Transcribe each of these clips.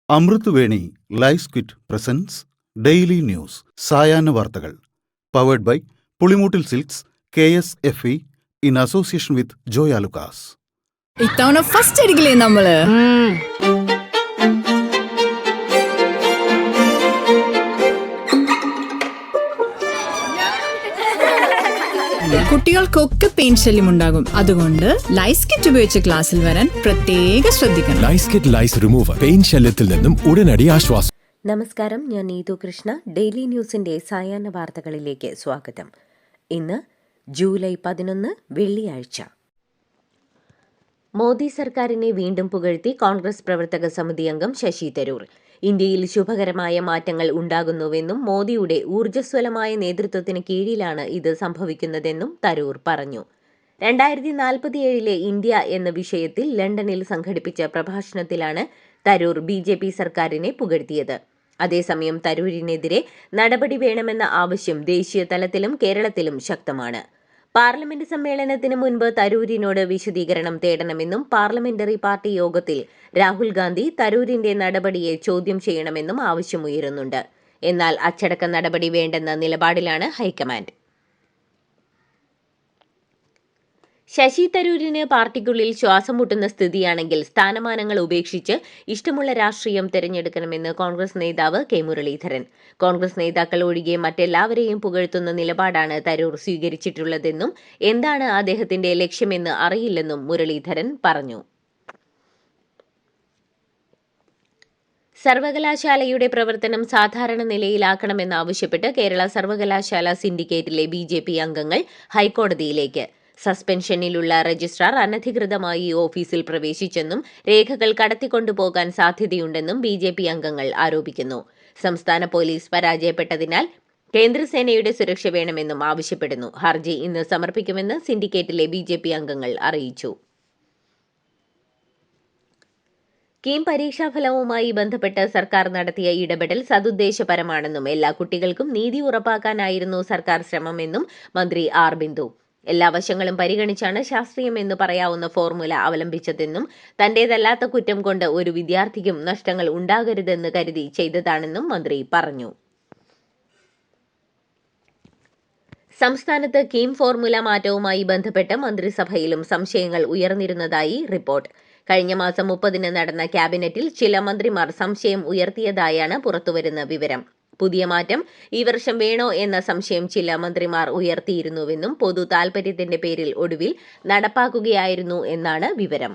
അമൃത് Veni lice kit presents daily news സായാഹ്ന വാർത്തകൾ powered by Pulimoottil silks KSFE in association with Joy Alukkas. ഇത്തവണ first അടിക്കില്ലേ നമ്മള്? കുട്ടികൾക്കൊക്കെ പെയിൻ ശല്യം ഉണ്ടാകും. അതുകൊണ്ട് ലൈസ് കിറ്റ് ഉപയോഗിച്ച് ക്ലാസ്സിൽ വരാൻ പ്രത്യേകം ശ്രദ്ധിക്കണം. ലൈസ് കിറ്റ് ലൈസ് റിമൂവർ പെയിൻ ശല്യത്തിൽ നിന്നും ഉടനടി ആശ്വാസം. നമസ്കാരം, ഞാൻ നീതു കൃഷ്ണ. ഡെയിലി ന്യൂസിന്റെ സായാഹ്ന വാർത്തകളിലേക്ക് സ്വാഗതം. ഇന്ന് ജൂലൈ 11 വെള്ളിയാഴ്ച. മോദി സർക്കാരിനെ വീണ്ടും പുകഴ്ത്തി കോൺഗ്രസ് പ്രവർത്തക സമിതി അംഗം ശശി തരൂർ. ഇന്ത്യയിൽ ശുഭകരമായ മാറ്റങ്ങൾ ഉണ്ടാകുന്നുവെന്നും മോദിയുടെ ഊർജ്ജസ്വലമായ നേതൃത്വത്തിന് കീഴിലാണ് ഇത് സംഭവിക്കുന്നതെന്നും തരൂർ പറഞ്ഞു. 2047 ഇന്ത്യ എന്ന വിഷയത്തിൽ ലണ്ടനിൽ സംഘടിപ്പിച്ച പ്രഭാഷണത്തിലാണ് തരൂർ BJP സർക്കാരിനെ പുകഴ്ത്തിയത്. അതേസമയം തരൂരിനെതിരെ നടപടി വേണമെന്ന ആവശ്യം ദേശീയ തലത്തിലും കേരളത്തിലും ശക്തമാണ്. പാർലമെന്റ് സമ്മേളനത്തിന് മുൻപ് തരൂരിനോട് വിശദീകരണം തേടണമെന്നും പാർലമെന്ററി പാർട്ടി യോഗത്തിൽ രാഹുൽ ഗാന്ധി തരൂരിന്റെ നടപടിയെ ചോദ്യം ചെയ്യണമെന്നും ആവശ്യമുയരുന്നുണ്ട്. എന്നാൽ അച്ചടക്ക നടപടി വേണ്ടെന്ന നിലപാടിലാണ് ഹൈക്കമാൻഡ്. ശശി തരൂരിന് പാർട്ടിക്കുള്ളിൽ ശ്വാസം മുട്ടുന്ന സ്ഥിതിയാണെങ്കിൽ സ്ഥാനമാനങ്ങൾ ഉപേക്ഷിച്ച് ഇഷ്ടമുള്ള രാഷ്ട്രീയം തെരഞ്ഞെടുക്കണമെന്ന് കോൺഗ്രസ് നേതാവ് K മുരളീധരൻ. കോൺഗ്രസ് നേതാക്കൾ ഒഴികെ മറ്റെല്ലാവരെയും പുകഴ്ത്തുന്ന നിലപാടാണ് തരൂർ സ്വീകരിച്ചിട്ടുള്ളതെന്നും എന്താണ് അദ്ദേഹത്തിന്റെ ലക്ഷ്യമെന്ന് അറിയില്ലെന്നും മുരളീധരൻ പറഞ്ഞു. സർവകലാശാലയുടെ പ്രവർത്തനം സാധാരണ നിലയിലാക്കണമെന്നാവശ്യപ്പെട്ട് കേരള സർവകലാശാല സിൻഡിക്കേറ്റിലെ BJP അംഗങ്ങൾ ഹൈക്കോടതിയിലേക്ക്. സസ്പെൻഷനിലുള്ള രജിസ്ട്രാർ അനധികൃതമായി ഓഫീസിൽ പ്രവേശിച്ചെന്നും രേഖകൾ കടത്തിക്കൊണ്ടുപോകാൻ സാധ്യതയുണ്ടെന്നും BJP അംഗങ്ങൾ ആരോപിക്കുന്നു. സംസ്ഥാന പോലീസ് പരാജയപ്പെട്ടതിനാൽ കേന്ദ്രസേനയുടെ സുരക്ഷ വേണമെന്നും ആവശ്യപ്പെടുന്നു. ഹർജി ഇന്ന് സമർപ്പിക്കുമെന്ന് സിൻഡിക്കേറ്റിലെ BJP അംഗങ്ങൾ അറിയിച്ചു. കീം പരീക്ഷാഫലവുമായി ബന്ധപ്പെട്ട് സർക്കാർ നടത്തിയ ഇടപെടൽ സതുദ്ദേശപരമാണെന്നും എല്ലാ കുട്ടികൾക്കും നീതി ഉറപ്പാക്കാനായിരുന്നു സർക്കാർ ശ്രമമെന്നും മന്ത്രി R. ബിന്ദു. എല്ലാ വശങ്ങളും പരിഗണിച്ചാണ് ശാസ്ത്രീയമെന്ന് പറയാവുന്ന ഫോർമുല അവലംബിച്ചതെന്നും തന്റേതല്ലാത്ത കുറ്റം കൊണ്ട് ഒരു വിദ്യാർത്ഥിക്കും നഷ്ടങ്ങൾ ഉണ്ടാകരുതെന്ന് കരുതി ചെയ്തതാണെന്നും മന്ത്രി പറഞ്ഞു. സംസ്ഥാനത്ത് കീം ഫോർമുല മാറ്റവുമായി ബന്ധപ്പെട്ട് മന്ത്രിസഭയിലും സംശയങ്ങൾ ഉയർന്നിരുന്നതായി റിപ്പോർട്ട്. കഴിഞ്ഞ മാസം 30 നടന്ന ക്യാബിനറ്റിൽ ചില മന്ത്രിമാർ സംശയം ഉയർത്തിയതായാണ് പുറത്തുവരുന്ന വിവരം. പുതിയ മാറ്റം ഈ വർഷം വേണോ എന്ന സംശയം ചില മന്ത്രിമാർ ഉയർത്തിയിരുന്നുവെന്നും പൊതു താൽപര്യത്തിന്റെ പേരിൽ ഒടുവിൽ നടപ്പാക്കുകയായിരുന്നു എന്നാണ് വിവരം.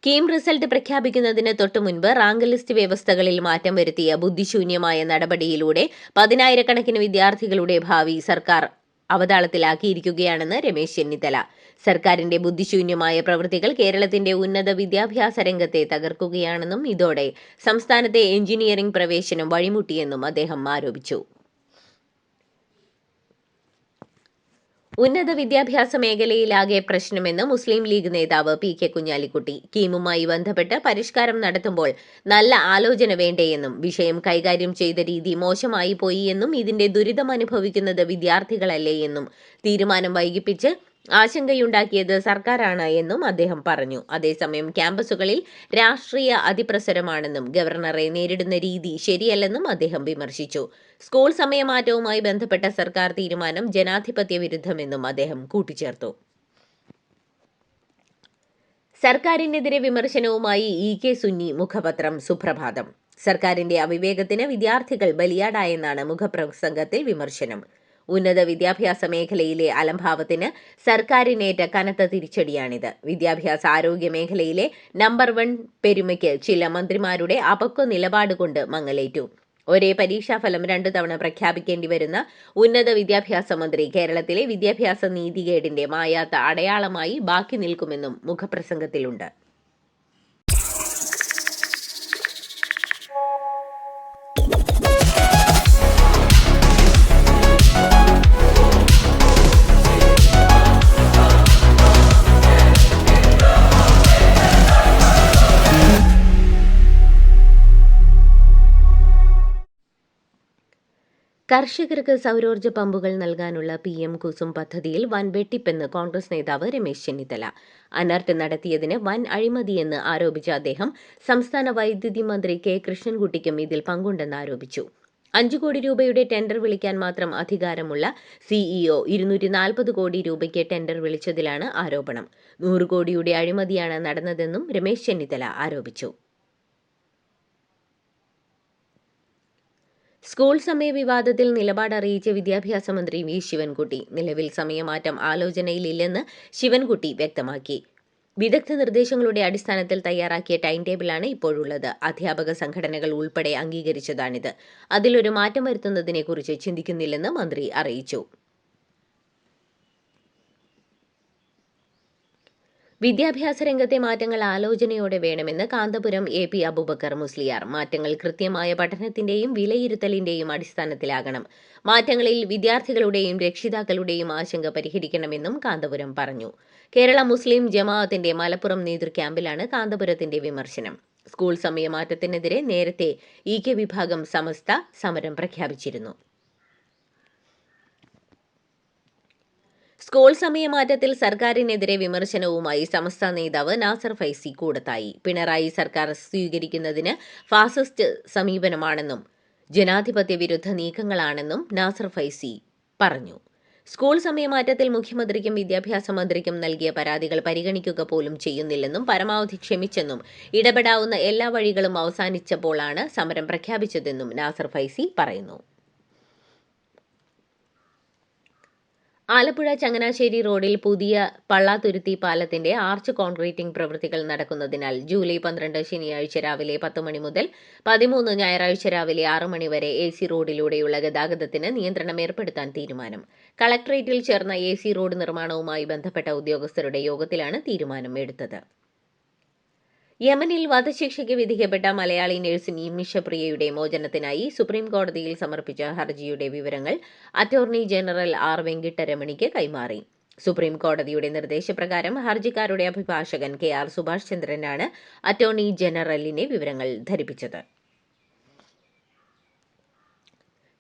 കീം റിസൾട്ട് പ്രഖ്യാപിക്കുന്നതിന് തൊട്ടുമുൻപ് റാങ്ക് ലിസ്റ്റ് വ്യവസ്ഥകളിൽ മാറ്റം വരുത്തിയ ബുദ്ധിശൂന്യമായ നടപടിയിലൂടെ 10,000-കണക്കിന് വിദ്യാർത്ഥികളുടെ ഭാവി സർക്കാർ അവതാളത്തിലാക്കിയിരിക്കുകയാണെന്ന് രമേശ് ചെന്നിത്തല. സർക്കാരിന്റെ ബുദ്ധിശൂന്യമായ പ്രവൃത്തികൾ കേരളത്തിന്റെ ഉന്നത വിദ്യാഭ്യാസ രംഗത്തെ തകർക്കുകയാണെന്നും ഇതോടെ സംസ്ഥാനത്തെ എഞ്ചിനീയറിംഗ് പ്രവേശനം വഴിമുട്ടിയെന്നും അദ്ദേഹം ആരോപിച്ചു. ഉന്നത വിദ്യാഭ്യാസ മേഖലയിലാകെ പ്രശ്നമെന്ന് മുസ്ലിം ലീഗ് നേതാവ് PK കുഞ്ഞാലിക്കുട്ടി. കീമുമായി ബന്ധപ്പെട്ട് പരിഷ്കാരം നടത്തുമ്പോൾ നല്ല ആലോചന വേണ്ടേയെന്നും വിഷയം കൈകാര്യം ചെയ്ത രീതി മോശമായി പോയി എന്നും ഇതിന്റെ ദുരിതം അനുഭവിക്കുന്നത് വിദ്യാർത്ഥികളല്ലേ എന്നും തീരുമാനം വൈകിപ്പിച്ച് ആശങ്കയുണ്ടാക്കിയത് സർക്കാരാണ് എന്നും അദ്ദേഹം പറഞ്ഞു. അതേസമയം ക്യാമ്പസുകളിൽ രാഷ്ട്രീയ അതിപ്രസരമാണെന്നും ഗവർണറെ നേരിടുന്ന രീതി ശരിയല്ലെന്നും അദ്ദേഹം വിമർശിച്ചു. സ്കൂൾ സമയമാറ്റവുമായി ബന്ധപ്പെട്ട സർക്കാർ തീരുമാനം ജനാധിപത്യ വിരുദ്ധമെന്നും അദ്ദേഹം കൂട്ടിച്ചേർത്തു. സർക്കാരിനെതിരെ വിമർശനവുമായി EK സുന്നി മുഖപത്രം സുപ്രഭാതം. സർക്കാരിന്റെ അവിവേകത്തിന് വിദ്യാർത്ഥികൾ ബലിയാടായെന്നാണ് മുഖപ്രസംഗത്തിൽ വിമർശനം. ഉന്നത വിദ്യാഭ്യാസ മേഖലയിലെ അലംഭാവത്തിന് സർക്കാരിനേറ്റ കനത്ത തിരിച്ചടിയാണിത്. വിദ്യാഭ്യാസ ആരോഗ്യ മേഖലയിലെ നമ്പർ 1 പെരുമയ്ക്ക് ചില മന്ത്രിമാരുടെ അപക്വ നിലപാട് കൊണ്ട് മങ്ങലേറ്റു. ഒരേ പരീക്ഷാഫലം 2 തവണ പ്രഖ്യാപിക്കേണ്ടി വരുന്ന ഉന്നത വിദ്യാഭ്യാസ മന്ത്രി കേരളത്തിലെ വിദ്യാഭ്യാസ നീതികേടിന്റെ മായാത്ത അടയാളമായി ബാക്കി നിൽക്കുമെന്നും മുഖപ്രസംഗത്തിലുണ്ട്. കർഷകർക്ക് സൗരോർജ്ജ പമ്പുകൾ നൽകാനുള്ള PM കുസും പദ്ധതിയിൽ വൻ വെട്ടിപ്പെന്ന് കോൺഗ്രസ് നേതാവ് രമേശ് ചെന്നിത്തല. അനർട്ട് നടത്തിയതിന് വൻ അഴിമതിയെന്ന് ആരോപിച്ച അദ്ദേഹം സംസ്ഥാന വൈദ്യുതി മന്ത്രി കെ കൃഷ്ണൻകുട്ടിക്കും ഇതിൽ പങ്കുണ്ടെന്ന് ആരോപിച്ചു. 5 കോടി രൂപയുടെ ടെൻഡർ വിളിക്കാൻ മാത്രം അധികാരമുള്ള CEO 240 കോടി രൂപയ്ക്ക് ടെൻഡർ വിളിച്ചതിലാണ് ആരോപണം. 100 കോടിയുടെ അഴിമതിയാണ് നടന്നതെന്നും രമേശ് ചെന്നിത്തല ആരോപിച്ചു. സ്കൂൾ സമയ വിവാദത്തിൽ നിലപാട് അറിയിച്ച വിദ്യാഭ്യാസ മന്ത്രി വി ശിവൻകുട്ടി നിലവിൽ സമയമാറ്റം ആലോചനയിലില്ലെന്ന് ശിവൻകുട്ടി വ്യക്തമാക്കി. വിദഗ്ധ നിർദ്ദേശങ്ങളുടെ അടിസ്ഥാനത്തിൽ തയ്യാറാക്കിയ ടൈം ടേബിളാണ് ഇപ്പോഴുള്ളത്. അധ്യാപക സംഘടനകൾ ഉൾപ്പെടെ അംഗീകരിച്ചതാണിത്. അതിലൊരു മാറ്റം വരുത്തുന്നതിനെക്കുറിച്ച് ചിന്തിക്കുന്നില്ലെന്ന് മന്ത്രി അറിയിച്ചു. വിദ്യാഭ്യാസ രംഗത്തെ മാറ്റങ്ങൾ ആലോചനയോടെ വേണമെന്ന് കാന്തപുരം AP അബൂബക്കർ മുസ്ലിയാർ. മാറ്റങ്ങൾ കൃത്യമായ പഠനത്തിന്റെയും വിലയിരുത്തലിന്റെയും അടിസ്ഥാനത്തിലാകണം. മാറ്റങ്ങളിൽ വിദ്യാർത്ഥികളുടെയും രക്ഷിതാക്കളുടെയും ആശങ്ക പരിഹരിക്കണമെന്നും കാന്തപുരം പറഞ്ഞു. കേരള മുസ്ലിം ജമാഅത്തിന്റെ മലപ്പുറം നേതൃക്യാമ്പിലാണ് കാന്തപുരത്തിന്റെ വിമർശനം. സ്കൂൾ സമയമാറ്റത്തിനെതിരെ നേരത്തെ EK വിഭാഗം സമസ്ത സമരം പ്രഖ്യാപിച്ചിരുന്നു. സ്കൂൾ സമയമാറ്റത്തിൽ സർക്കാരിനെതിരെ വിമർശനവുമായി സമസ്ത നേതാവ് നാസർ ഫൈസി കൂടത്തായി. പിണറായി സർക്കാർ സ്വീകരിക്കുന്നതിന് ഫാസിസ്റ്റ് സമീപനമാണെന്നും ജനാധിപത്യ വിരുദ്ധ നീക്കങ്ങളാണെന്നും നാസർ ഫൈസി പറഞ്ഞു. സ്കൂൾ സമയമാറ്റത്തിൽ മുഖ്യമന്ത്രിക്കും വിദ്യാഭ്യാസ മന്ത്രിക്കും നൽകിയ പരാതികൾ പരിഗണിക്കുക പോലും ചെയ്യുന്നില്ലെന്നും പരമാവധി ക്ഷമിച്ചെന്നും ഇടപെടാവുന്ന എല്ലാ വഴികളും അവസാനിച്ചപ്പോഴാണ് സമരം പ്രഖ്യാപിച്ചതെന്നും നാസർ ഫൈസി പറയുന്നു. ആലപ്പുഴ ചങ്ങനാശ്ശേരി റോഡിൽ പുതിയ പള്ളാത്തുരുത്തി പാലത്തിന്റെ ആർച്ച് കോൺക്രീറ്റിംഗ് പ്രവൃത്തികൾ നടക്കുന്നതിനാൽ ജൂലൈ 12 ശനിയാഴ്ച രാവിലെ 10 മണി മുതൽ 13 ഞായറാഴ്ച രാവിലെ 6 മണി വരെ AC റോഡിലൂടെയുള്ള ഗതാഗതത്തിന് നിയന്ത്രണം ഏർപ്പെടുത്താൻ തീരുമാനം. കളക്ടറേറ്റിൽ ചേർന്ന AC റോഡ് നിർമ്മാണവുമായി ബന്ധപ്പെട്ട ഉദ്യോഗസ്ഥരുടെ യോഗത്തിലാണ് തീരുമാനം എടുത്തത്. യമനിൽ വധശിക്ഷയ്ക്ക് വിധിക്കപ്പെട്ട മലയാളി നഴ്സ് നിമിഷപ്രിയയുടെ മോചനത്തിനായി സുപ്രീം കോടതിയിൽ സമർപ്പിച്ച ഹർജിയുടെ വിവരങ്ങൾ അറ്റോർണി ജനറൽ R വെങ്കിട്ടരമണിക്ക് കൈമാറി. സുപ്രീം കോടതിയുടെ നിർദ്ദേശപ്രകാരം ഹർജിക്കാരുടെ അഭിഭാഷകൻ KR സുഭാഷ് ചന്ദ്രനാണ് അറ്റോർണി ജനറലിനെ വിവരങ്ങൾ ധരിപ്പിച്ചത്.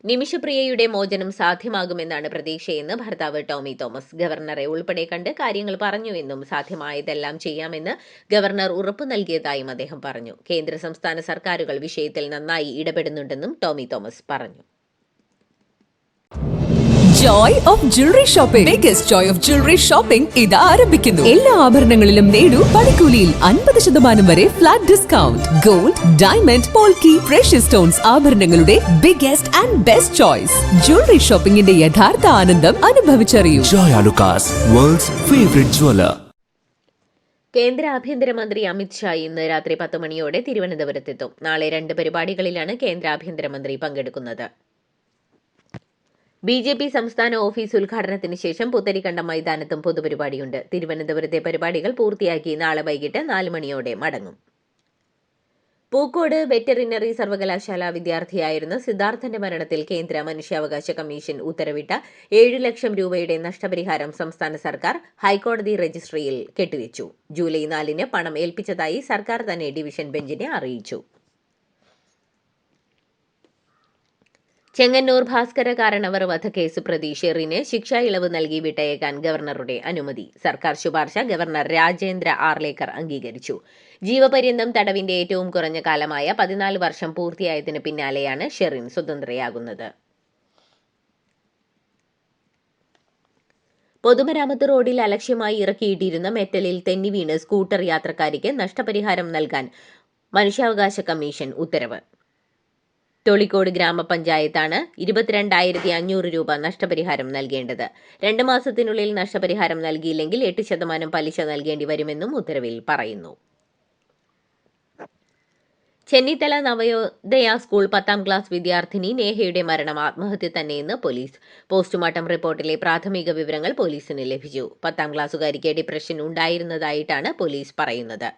നിമിഷപ്രിയയുടെ മോചനം സാധ്യമാകുമെന്നാണ് പ്രതീക്ഷയെന്ന് ഭർത്താവ് ടോമി തോമസ്. ഗവർണറെ ഉൾപ്പെടെ കണ്ട് കാര്യങ്ങൾ പറഞ്ഞുവെന്നും സാധ്യമായതെല്ലാം ചെയ്യാമെന്ന് ഗവർണർ ഉറപ്പു നൽകിയതായും അദ്ദേഹം പറഞ്ഞു. കേന്ദ്ര സംസ്ഥാന സർക്കാരുകൾ വിഷയത്തിൽ നന്നായി ഇടപെടുന്നുണ്ടെന്നും ടോമി തോമസ് പറഞ്ഞു. Joy of Jewelry Shopping. Biggest joy of jewelry shopping ഇത് ആരംഭിക്കുന്നു. എല്ലാ ആഭരണങ്ങളിലും നേടൂ പണിക്കൂലിയിൽ 50% വരെ flat discount. Gold, diamond, polki, precious stones ആഭരണങ്ങളുടെ biggest and best choice. Jewellery ഷോപ്പിംഗിന്റെ യഥാർത്ഥ ആനന്ദം അനുഭവിച്ചറിയൂ. Joy Alucas, world's favorite jeweler. കേന്ദ്ര ആഭ്യന്തരമന്ത്രി അമിത് ഷാ ഇന്ന് രാത്രി 10 മണിയോടെ തിരുവനന്തപുരത്തെത്തും. നാളെ 2 പരിപാടികളിലാണ് കേന്ദ്ര ആഭ്യന്തരമന്ത്രി പങ്കെടുക്കുന്നത്. BJP സംസ്ഥാന ഓഫീസ് ഉദ്ഘാടനത്തിന് ശേഷം പുത്തരിക്കണ്ടം മൈതാനത്തും പൊതുപരിപാടിയുണ്ട്. തിരുവനന്തപുരത്തെ പരിപാടികൾ പൂർത്തിയാക്കി നാളെ വൈകിട്ട് 4 മണിയോടെ മടങ്ങും. പൂക്കോട് വെറ്ററിനറി സർവകലാശാല വിദ്യാർത്ഥിയായിരുന്ന സിദ്ധാർത്ഥന്റെ മരണത്തിൽ കേന്ദ്ര മനുഷ്യാവകാശ കമ്മീഷൻ ഉത്തരവിട്ട 7 ലക്ഷം രൂപയുടെ നഷ്ടപരിഹാരം സംസ്ഥാന സർക്കാർ ഹൈക്കോടതി രജിസ്ട്രിയിൽ കെട്ടിവെച്ചു. ജൂലൈ 4-ന് പണം ഏൽപ്പിച്ചതായി സർക്കാർ തന്നെ ഡിവിഷൻ ബെഞ്ചിനെ അറിയിച്ചു. ചെങ്ങന്നൂർ ഭാസ്കര കാരണവർ വധക്കേസ് പ്രതി ഷെറിന് ശിക്ഷാ ഇളവ് നൽകി വിട്ടയക്കാൻ ഗവർണറുടെ അനുമതി. സർക്കാർ ശുപാർശ ഗവർണർ രാജേന്ദ്ര ആർലേക്കർ അംഗീകരിച്ചു. ജീവപര്യന്തം തടവിന്റെ ഏറ്റവും കുറഞ്ഞ കാലമായ 14 വർഷം പൂർത്തിയായതിന് പിന്നാലെയാണ് ഷെറിൻ സ്വതന്ത്രയാകുന്നത്. പൊതുമരാമത്ത് റോഡിൽ അലക്ഷ്യമായി ഇറക്കിയിട്ടിരുന്ന മെറ്റലിൽ തെന്നിവീണ് സ്കൂട്ടർ യാത്രക്കാരിക്ക് നഷ്ടപരിഹാരം നൽകാൻ മനുഷ്യാവകാശ കമ്മീഷൻ ഉത്തരവ്. തൊളിക്കോട് ഗ്രാമപഞ്ചായത്താണ് 22,500 രൂപ നഷ്ടപരിഹാരം നൽകേണ്ടത്. 2 മാസത്തിനുള്ളിൽ നഷ്ടപരിഹാരം നൽകിയില്ലെങ്കിൽ 8% പലിശ നൽകേണ്ടി വരുമെന്നും ഉത്തരവിൽ പറയുന്നു. ചെന്നിത്തല നവോദയ സ്കൂൾ 10ാം ക്ലാസ് വിദ്യാർത്ഥിനി നേഹയുടെ മരണം ആത്മഹത്യ തന്നെയെന്ന് പോലീസ്. പോസ്റ്റ്മോർട്ടം റിപ്പോർട്ടിലെ പ്രാഥമിക വിവരങ്ങൾ പോലീസിന് ലഭിച്ചു. 10ാം ക്ലാസ്സുകാരിക്ക് ഡിപ്രഷൻ ഉണ്ടായിരുന്നതായിട്ടാണ് പോലീസ് പറയുന്നത്.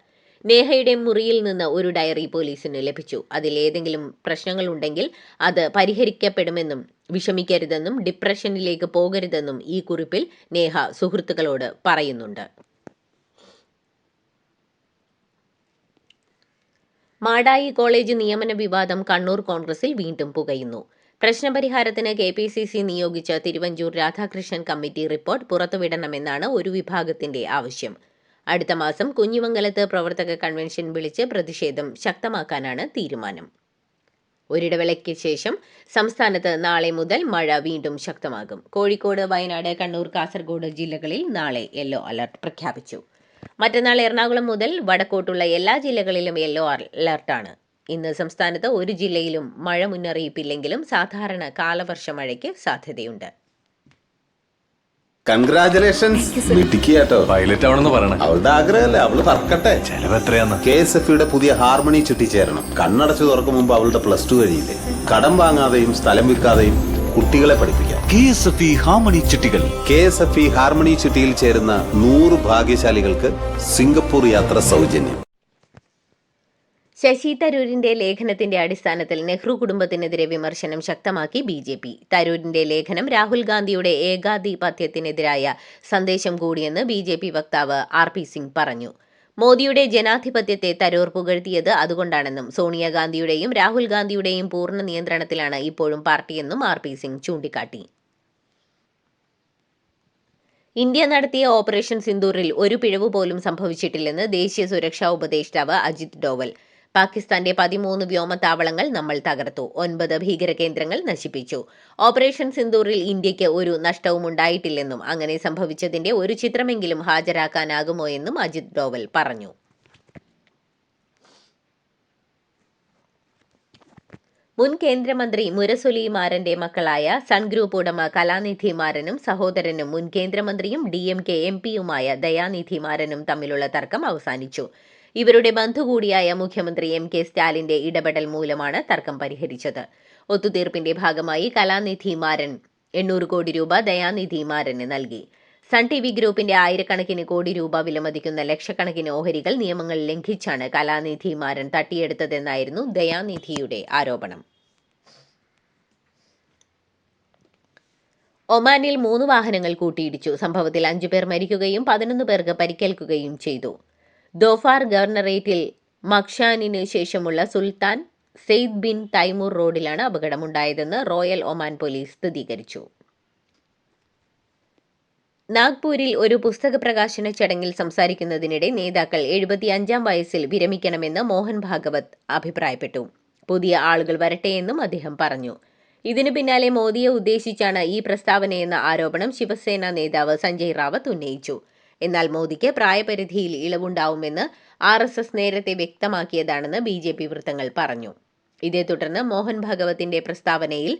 നേഹയുടെ മുറിയിൽ നിന്ന് ഒരു ഡയറി പോലീസിന് ലഭിച്ചു. അതിൽ ഏതെങ്കിലും പ്രശ്നങ്ങളുണ്ടെങ്കിൽ അത് പരിഹരിക്കപ്പെടുമെന്നും വിഷമിക്കരുതെന്നും ഡിപ്രഷനിലേക്ക് പോകരുതെന്നും ഈ കുറിപ്പിൽ നേഹ സുഹൃത്തുക്കളോട് പറയുന്നുണ്ട്. മാടായി കോളേജ് നിയമന വിവാദം കണ്ണൂർ കോൺഗ്രസിൽ വീണ്ടും പുകയുന്നു. പ്രശ്നപരിഹാരത്തിന് KPCC നിയോഗിച്ച തിരുവഞ്ചൂർ രാധാകൃഷ്ണൻ കമ്മിറ്റി റിപ്പോർട്ട് പുറത്തുവിടണമെന്നാണ് ഒരു വിഭാഗത്തിന്റെ ആവശ്യം. അടുത്ത മാസം കുഞ്ഞിമംഗലത്ത് പ്രവർത്തക കൺവെൻഷൻ വിളിച്ച് പ്രതിഷേധം ശക്തമാക്കാനാണ് തീരുമാനം. ഒരിടവേളയ്ക്ക് ശേഷം സംസ്ഥാനത്ത് നാളെ മുതൽ മഴ വീണ്ടും ശക്തമാകും. കോഴിക്കോട്, വയനാട്, കണ്ണൂർ, കാസർഗോഡ് ജില്ലകളിൽ നാളെ യെല്ലോ അലർട്ട് പ്രഖ്യാപിച്ചു. മറ്റന്നാൾ എറണാകുളം മുതൽ വടക്കോട്ടുള്ള എല്ലാ ജില്ലകളിലും യെല്ലോ അലർട്ടാണ്. ഇന്ന് സംസ്ഥാനത്ത് ഒരു ജില്ലയിലും മഴ മുന്നറിയിപ്പില്ലെങ്കിലും സാധാരണ കാലവർഷ മഴയ്ക്ക് സാധ്യതയുണ്ട്. കൺഗ്രാചുലേഷൻസ് മിടുക്കിയാട്ടോ. പൈലറ്റ് ആവണമെന്ന് പറയണേ. അവളുടെ ആഗ്രഹമല്ലേ, അവള് പറക്കട്ടെ. ചെലവ് എത്രയാന്ന്? KSFEയുടെ പുതിയ ഹാർമണി ചിട്ടി ചേരണം. കണ്ണടച്ചു തുറക്കും മുമ്പ് അവളുടെ +2 കഴിയില്ലേ. കടം വാങ്ങാതെയും സ്ഥലം വിൽക്കാതെയും കുട്ടികളെ പഠിപ്പിക്കാം. KSFE ഹാർമണി ചിട്ടികൾ. KSFE ഹാർമണി ചിട്ടിയിൽ ചേരുന്ന 100 ഭാഗ്യശാലികൾക്ക് സിംഗപ്പൂർ യാത്ര സൗജന്യം. ശശി തരൂരിന്റെ ലേഖനത്തിന്റെ അടിസ്ഥാനത്തിൽ നെഹ്റു കുടുംബത്തിനെതിരെ വിമർശനം ശക്തമാക്കി BJP. തരൂരിന്റെ ലേഖനം രാഹുൽ ഗാന്ധിയുടെ ഏകാധിപത്യത്തിനെതിരായ സന്ദേശം കൂടിയെന്ന് BJP വക്താവ് RP സിംഗ് പറഞ്ഞു. മോദിയുടെ ജനാധിപത്യത്തെ തരൂർ പുകഴ്ത്തിയത് അതുകൊണ്ടാണെന്നും സോണിയാഗാന്ധിയുടെയും രാഹുൽ ഗാന്ധിയുടെയും പൂർണ്ണ നിയന്ത്രണത്തിലാണ് ഇപ്പോഴും പാർട്ടിയെന്നും RP സിംഗ് ചൂണ്ടിക്കാട്ടി. ഇന്ത്യ നടത്തിയ ഓപ്പറേഷൻ സിന്ദൂറിൽ ഒരു പിഴവ് പോലും സംഭവിച്ചിട്ടില്ലെന്ന് ദേശീയ സുരക്ഷാ ഉപദേഷ്ടാവ് അജിത് ഡോവൽ. പാകിസ്ഥാന്റെ 13 വ്യോമത്താവളങ്ങൾ നമ്മൾ തകർത്തു, 9 ഭീകര കേന്ദ്രങ്ങൾ നശിപ്പിച്ചു. ഓപ്പറേഷൻ സിന്ദൂറിൽ ഇന്ത്യയ്ക്ക് ഒരു നഷ്ടവും ഉണ്ടായിട്ടില്ലെന്നും അങ്ങനെ സംഭവിച്ചതിന്റെ ഒരു ചിത്രമെങ്കിലും ഹാജരാക്കാനാകുമോ എന്നും അജിത് ഡോവൽ പറഞ്ഞു. മുൻ കേന്ദ്രമന്ത്രി മുരസൊലി മാരന്റെ മക്കളായ സൺ ഗ്രൂപ്പ് ഉടമ കലാനിധി മാരനും സഹോദരനും മുൻ കേന്ദ്രമന്ത്രിയും DMK MP-യുമായ ദയാനിധി മാരനും തമ്മിലുള്ള തർക്കം അവസാനിച്ചു. ഇവരുടെ ബന്ധു കൂടിയായ മുഖ്യമന്ത്രി MK സ്റ്റാലിന്റെ ഇടപെടൽ മൂലമാണ് തർക്കം പരിഹരിച്ചത്. ഒത്തുതീർപ്പിന്റെ ഭാഗമായി കലാനിധി മാരൻ 800 കോടി രൂപ ദയാനിധി മാരന് നൽകി. സൺ TV ഗ്രൂപ്പിന്റെ ആയിരക്കണക്കിന് കോടി രൂപ വിലമതിക്കുന്ന ലക്ഷക്കണക്കിന് ഓഹരികൾ നിയമങ്ങൾ ലംഘിച്ചാണ് കലാനിധി മാരൻ തട്ടിയെടുത്തതെന്നായിരുന്നു ദയാനിധിയുടെ ആരോപണം. ഒമാനിൽ 3 വാഹനങ്ങൾ കൂട്ടിയിടിച്ചു. സംഭവത്തിൽ 5 പേർ മരിക്കുകയും 11 പേർക്ക് പരിക്കേൽക്കുകയും ചെയ്തു. ദോഫാർ ഗവർണറേറ്റിൽ മഖ്ഷാനിന് ശേഷമുള്ള സുൽത്താൻ സെയ്ദ് ബിൻ തൈമൂർ റോഡിലാണ് അപകടമുണ്ടായതെന്ന് റോയൽ ഒമാൻ പോലീസ് സ്ഥിരീകരിച്ചു. നാഗ്പൂരിൽ ഒരു പുസ്തക പ്രകാശന ചടങ്ങിൽ സംസാരിക്കുന്നതിനിടെ നേതാക്കൾ 75-ാം വയസ്സിൽ വിരമിക്കണമെന്ന് മോഹൻ ഭാഗവത് അഭിപ്രായപ്പെട്ടു. പുതിയ ആളുകൾ വരട്ടെയെന്നും അദ്ദേഹം പറഞ്ഞു. ഇതിനു പിന്നാലെ മോദിയെ ഉദ്ദേശിച്ചാണ് ഈ പ്രസ്താവനയെന്ന ആരോപണം ശിവസേന നേതാവ് സഞ്ജയ് റാവത്ത് ഉന്നയിച്ചു. എന്നാൽ മോദിക്ക് പ്രായപരിധിയിൽ ഇളവുണ്ടാവുമെന്ന് RSS നേരത്തെ വ്യക്തമാക്കിയതാണെന്ന് BJP വൃത്തങ്ങൾ പറഞ്ഞു. ഇതേ തുടർന്ന് മോഹൻ ഭാഗവത്തിന്റെ പ്രസ്താവനയിൽ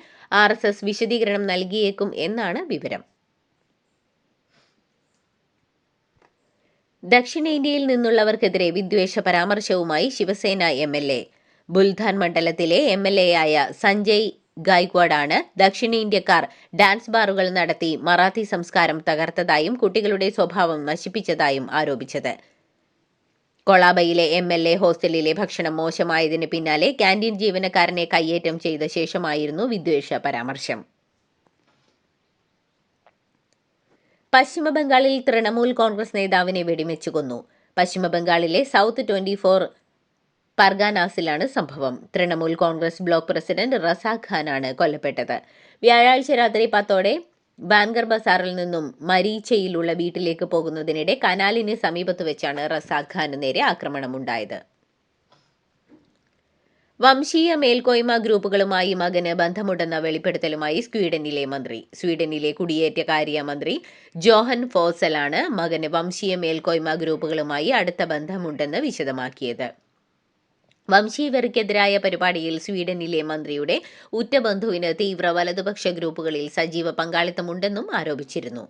RSS വിശദീകരണം നൽകിയേക്കും എന്നാണ് വിവരം. ദക്ഷിണേന്ത്യയിൽ നിന്നുള്ളവർക്കെതിരെ വിദ്വേഷ പരാമർശവുമായി ശിവസേന MLA. ബുൽധാൻ മണ്ഡലത്തിലെ MLA-യായ സഞ്ജയ് ഗായ്ക്വാഡാണ് ദക്ഷിണേന്ത്യക്കാർ ഡാൻസ് ബാറുകൾ നടത്തി മറാത്തി സംസ്കാരം തകർത്തതായും കുട്ടികളുടെ സ്വഭാവം നശിപ്പിച്ചതായും ആരോപിച്ചത്. കൊളാബയിലെ MLA ഹോസ്റ്റലിലെ ഭക്ഷണം മോശമായതിന് പിന്നാലെ ക്യാന്റീൻ ജീവനക്കാരനെ കയ്യേറ്റം ചെയ്ത ശേഷമായിരുന്നു വിദ്വേഷ പരാമർശം. പശ്ചിമബംഗാളിൽ തൃണമൂൽ കോൺഗ്രസ് നേതാവിനെ വെടിവെച്ചു കൊന്നു. പശ്ചിമബംഗാളിലെ സൗത്ത് 24 പർഗാനാസിലാണ് സംഭവം. തൃണമൂൽ കോൺഗ്രസ് ബ്ലോക്ക് പ്രസിഡന്റ് റസാഖ് ഖാനാണ് കൊല്ലപ്പെട്ടത്. വ്യാഴാഴ്ച രാത്രി 10ഓടെ ബാൻഗർ ബസാറിൽ നിന്നും മരീച്ചയിലുള്ള വീട്ടിലേക്ക് പോകുന്നതിനിടെ കനാലിന് സമീപത്ത് വെച്ചാണ് റസാഖ് ഖാന് നേരെ ആക്രമണമുണ്ടായത്. വംശീയ മേൽക്കോയ്മ ഗ്രൂപ്പുകളുമായി മകന് ബന്ധമുണ്ടെന്ന വെളിപ്പെടുത്തലുമായി സ്വീഡനിലെ മന്ത്രി. സ്വീഡനിലെ കുടിയേറ്റകാര്യ മന്ത്രി ജോഹൻ ഫോസലാണ് മകന് വംശീയ മേൽക്കോയ്മ ഗ്രൂപ്പുകളുമായി അടുത്ത ബന്ധമുണ്ടെന്ന് വിശദമാക്കിയത്. വംശീയവർക്കെതിരായ പരിപാടിയിൽ സ്വീഡനിലെ മന്ത്രിയുടെ ഉറ്റ ബന്ധുവിന് തീവ്ര വലതുപക്ഷ ഗ്രൂപ്പുകളിൽ സജീവ പങ്കാളിത്തമുണ്ടെന്നും ആരോപിച്ചിരുന്നു.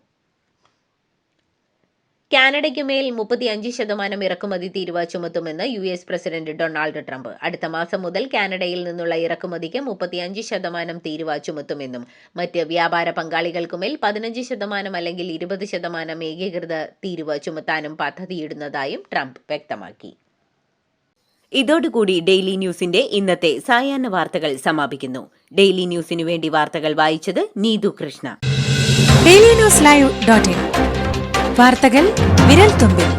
കാനഡയ്ക്കുമേൽ 35% ഇറക്കുമതി തീരുവ ചുമത്തുമെന്ന് US പ്രസിഡന്റ് ഡൊണാൾഡ് ട്രംപ്. അടുത്ത മാസം മുതൽ കാനഡയിൽ നിന്നുള്ള ഇറക്കുമതിക്ക് 35% തീരുവ ചുമത്തുമെന്നും മറ്റ് വ്യാപാര പങ്കാളികൾക്കുമേൽ 15% അല്ലെങ്കിൽ 20% ഏകീകൃത തീരുവ ചുമത്താനും പദ്ധതിയിടുന്നതായും ട്രംപ് വ്യക്തമാക്കി. ഇതോടുകൂടി ഡെയിലി ന്യൂസിന്റെ ഇന്നത്തെ സായാഹ്ന വാർത്തകൾ സമാപിക്കുന്നു. ഡെയിലി ന്യൂസിനു വേണ്ടി വാർത്തകൾ വായിച്ചത് നീതു കൃഷ്ണ. DailyNewsLive.in വാർത്തകൾ വിരൽത്തുമ്പിൽ.